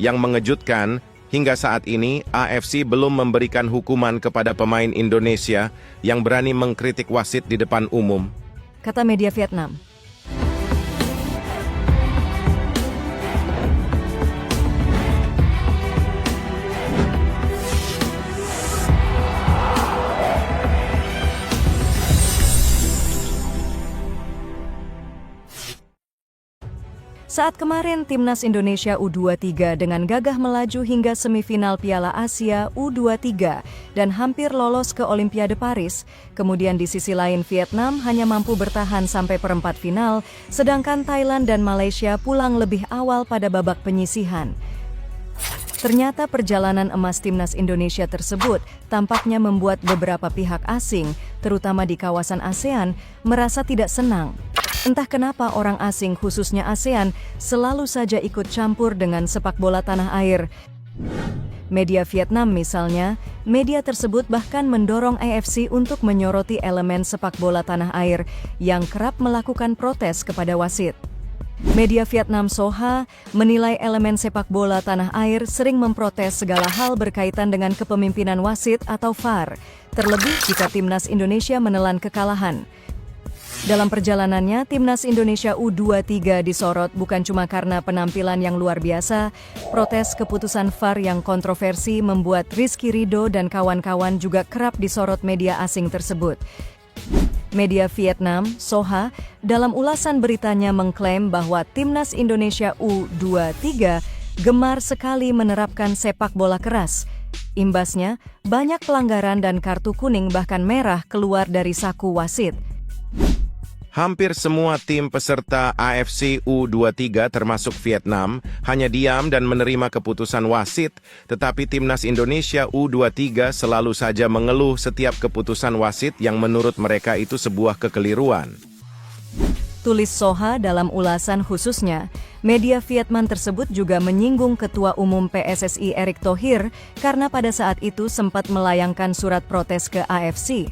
Yang mengejutkan, hingga saat ini AFC belum memberikan hukuman kepada pemain Indonesia yang berani mengkritik wasit di depan umum. Kata media Vietnam. Saat kemarin Timnas Indonesia U23 dengan gagah melaju hingga semifinal Piala Asia U23 dan hampir lolos ke Olimpiade Paris, kemudian di sisi lain Vietnam hanya mampu bertahan sampai perempat final, sedangkan Thailand dan Malaysia pulang lebih awal pada babak penyisihan. Ternyata perjalanan emas Timnas Indonesia tersebut tampaknya membuat beberapa pihak asing, terutama di kawasan ASEAN, merasa tidak senang. Entah kenapa orang asing khususnya ASEAN selalu saja ikut campur dengan sepak bola tanah air. Media Vietnam misalnya, media tersebut bahkan mendorong AFC untuk menyoroti elemen sepak bola tanah air yang kerap melakukan protes kepada wasit. Media Vietnam Soha menilai elemen sepak bola tanah air sering memprotes segala hal berkaitan dengan kepemimpinan wasit atau VAR, terlebih jika Timnas Indonesia menelan kekalahan. Dalam perjalanannya, Timnas Indonesia U23 disorot bukan cuma karena penampilan yang luar biasa, protes keputusan VAR yang kontroversi membuat Rizky Ridho dan kawan-kawan juga kerap disorot media asing tersebut. Media Vietnam, Soha, dalam ulasan beritanya mengklaim bahwa Timnas Indonesia U23 gemar sekali menerapkan sepak bola keras. Imbasnya, banyak pelanggaran dan kartu kuning bahkan merah keluar dari saku wasit. Hampir semua tim peserta AFC U23 termasuk Vietnam hanya diam dan menerima keputusan wasit, tetapi Timnas Indonesia U23 selalu saja mengeluh setiap keputusan wasit yang menurut mereka itu sebuah kekeliruan. Tulis Soha dalam ulasan khususnya, media Vietnam tersebut juga menyinggung Ketua Umum PSSI Erick Thohir karena pada saat itu sempat melayangkan surat protes ke AFC.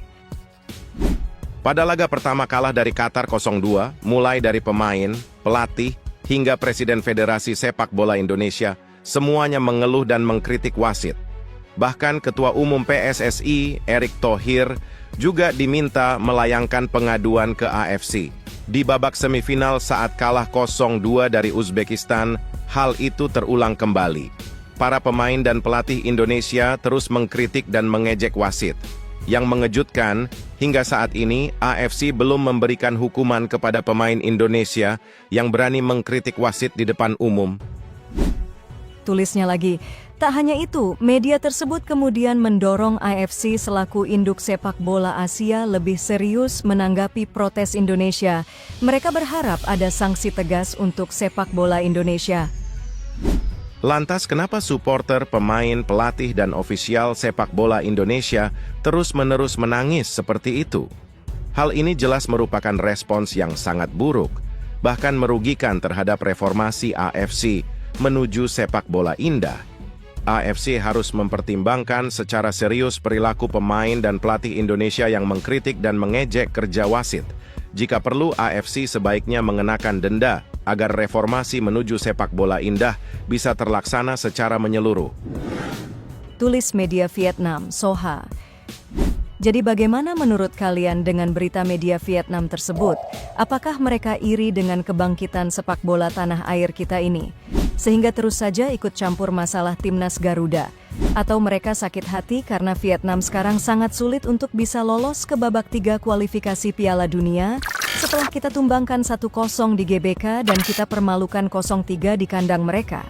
Pada laga pertama kalah dari Qatar 0-2, mulai dari pemain, pelatih, hingga Presiden Federasi Sepak Bola Indonesia, semuanya mengeluh dan mengkritik wasit. Bahkan Ketua Umum PSSI, Erick Thohir, juga diminta melayangkan pengaduan ke AFC. Di babak semifinal saat kalah 0-2 dari Uzbekistan, hal itu terulang kembali. Para pemain dan pelatih Indonesia terus mengkritik dan mengejek wasit. Yang mengejutkan, hingga saat ini AFC belum memberikan hukuman kepada pemain Indonesia yang berani mengkritik wasit di depan umum. Tulisnya lagi, tak hanya itu, media tersebut kemudian mendorong AFC selaku induk sepak bola Asia lebih serius menanggapi protes Indonesia. Mereka berharap ada sanksi tegas untuk sepak bola Indonesia. Lantas kenapa supporter, pemain, pelatih, dan ofisial sepak bola Indonesia terus-menerus menangis seperti itu? Hal ini jelas merupakan respons yang sangat buruk, bahkan merugikan terhadap reformasi AFC menuju sepak bola indah. AFC harus mempertimbangkan secara serius perilaku pemain dan pelatih Indonesia yang mengkritik dan mengejek kerja wasit. Jika perlu, AFC sebaiknya mengenakan denda agar reformasi menuju sepak bola indah bisa terlaksana secara menyeluruh. Tulis media Vietnam, Soha. Jadi bagaimana menurut kalian dengan berita media Vietnam tersebut? Apakah mereka iri dengan kebangkitan sepak bola tanah air kita ini? Sehingga terus saja ikut campur masalah Timnas Garuda? Atau mereka sakit hati karena Vietnam sekarang sangat sulit untuk bisa lolos ke babak 3 kualifikasi Piala Dunia? Setelah kita tumbangkan 1-0 di GBK dan kita permalukan 0-3 di kandang mereka.